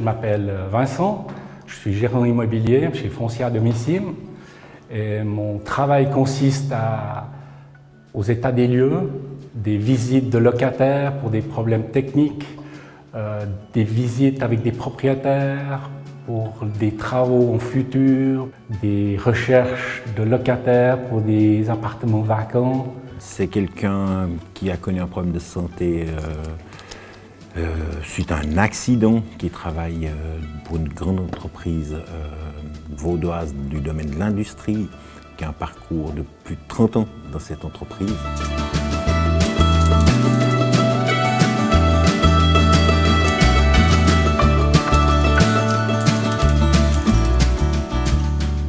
m'appelle Vincent, je suis gérant immobilier chez Foncière Domicile et mon travail consiste aux états des lieux, des visites de locataires pour des problèmes techniques, des visites avec des propriétaires pour des travaux en futur, des recherches de locataires pour des appartements vacants. C'est quelqu'un qui a connu un problème de santé suite à un accident, qui travaille pour une grande entreprise vaudoise du domaine de l'industrie, qui a un parcours de plus de 30 ans dans cette entreprise.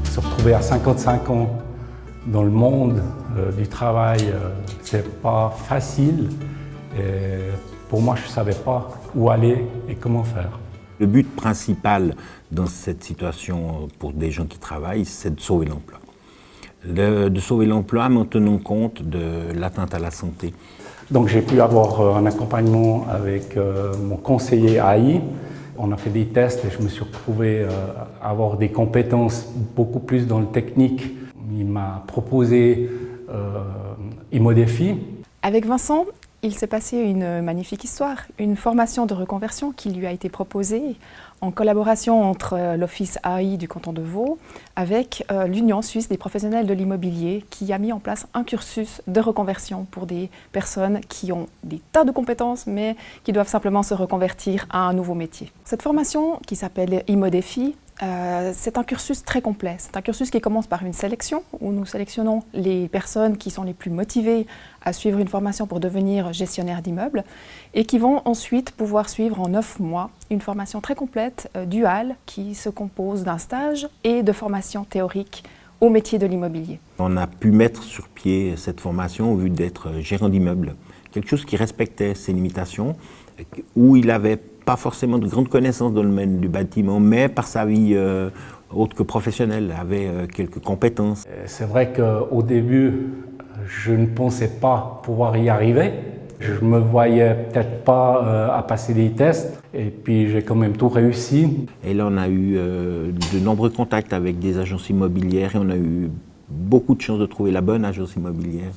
Se retrouver à 55 ans dans le monde du travail, c'est pas facile. Et pour moi, je ne savais pas où aller et comment faire. Le but principal dans cette situation pour des gens qui travaillent, c'est de sauver l'emploi. De sauver l'emploi en tenant compte de l'atteinte à la santé. Donc j'ai pu avoir un accompagnement avec mon conseiller AI. On a fait des tests et je me suis retrouvé à avoir des compétences beaucoup plus dans le technique. Il m'a proposé ImoDéfi. Avec Vincent, il s'est passé une magnifique histoire, une formation de reconversion qui lui a été proposée en collaboration entre l'Office AI du canton de Vaud avec l'Union suisse des professionnels de l'immobilier qui a mis en place un cursus de reconversion pour des personnes qui ont des tas de compétences mais qui doivent simplement se reconvertir à un nouveau métier. Cette formation qui s'appelle ImoDéfi, c'est un cursus très complet. C'est un cursus qui commence par une sélection où nous sélectionnons les personnes qui sont les plus motivées à suivre une formation pour devenir gestionnaire d'immeubles et qui vont ensuite pouvoir suivre en 9 mois une formation très complète, duale, qui se compose d'un stage et de formation théorique au métier de l'immobilier. On a pu mettre sur pied cette formation au vu d'être gérant d'immeuble, quelque chose qui respectait ses limitations, où il avait pas forcément de grandes connaissances dans le domaine du bâtiment, mais par sa vie autre que professionnelle, avait quelques compétences. C'est vrai qu'au début, je ne pensais pas pouvoir y arriver. Je me voyais peut-être pas à passer des tests, et puis j'ai quand même tout réussi. Et là, on a eu de nombreux contacts avec des agences immobilières et on a eu beaucoup de chance de trouver la bonne agence immobilière,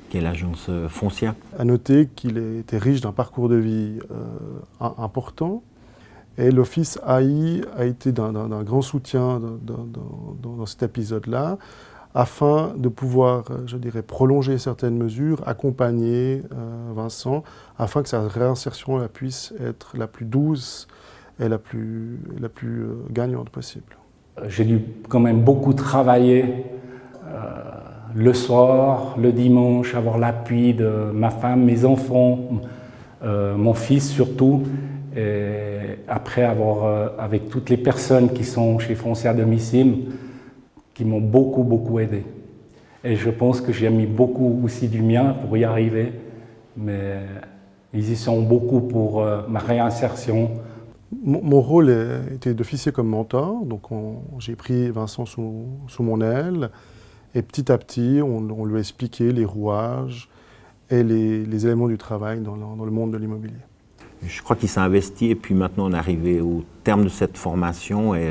qui est l'agence Foncière. À noter qu'il était riche d'un parcours de vie important et l'Office AI a été d'un grand soutien dans cet épisode-là afin de pouvoir, je dirais, prolonger certaines mesures, accompagner Vincent afin que sa réinsertion puisse être la plus douce et la plus gagnante possible. J'ai dû quand même beaucoup travailler le soir, le dimanche, avoir l'appui de ma femme, mes enfants, mon fils surtout. Et après avec toutes les personnes qui sont chez Foncière Domicile, qui m'ont beaucoup aidé. Et je pense que j'ai mis beaucoup aussi du mien pour y arriver, mais ils y sont beaucoup pour ma réinsertion. Mon rôle était d'officier comme mentor, donc j'ai pris Vincent sous mon aile. Et petit à petit, on lui a expliqué les rouages et les éléments du travail dans le monde de l'immobilier. Je crois qu'il s'est investi et puis maintenant on est arrivé au terme de cette formation et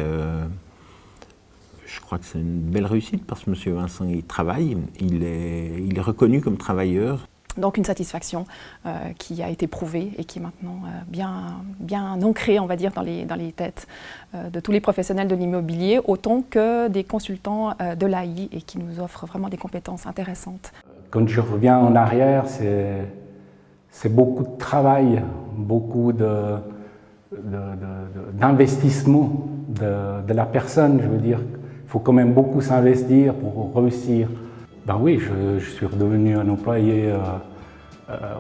je crois que c'est une belle réussite parce que M. Vincent il travaille, il est reconnu comme travailleur. Donc une satisfaction qui a été prouvée et qui est maintenant bien ancrée, on va dire, dans les têtes de tous les professionnels de l'immobilier, autant que des consultants de l'AI et qui nous offrent vraiment des compétences intéressantes. Quand je reviens en arrière, c'est beaucoup de travail, beaucoup d'investissement de la personne, je veux dire. Il faut quand même beaucoup s'investir pour réussir. Ben oui, je suis redevenu un employé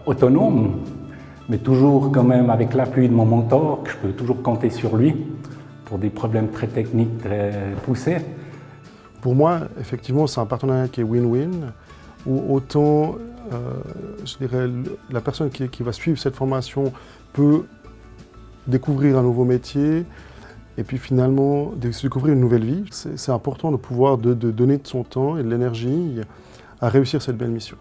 autonome, mais toujours quand même avec l'appui de mon mentor, que je peux toujours compter sur lui pour des problèmes très techniques, très poussés. Pour moi, effectivement, c'est un partenariat qui est win-win, où autant, je dirais, la personne qui va suivre cette formation peut découvrir un nouveau métier, et puis finalement découvrir une nouvelle vie. C'est important de pouvoir donner de son temps et de l'énergie à réussir cette belle mission.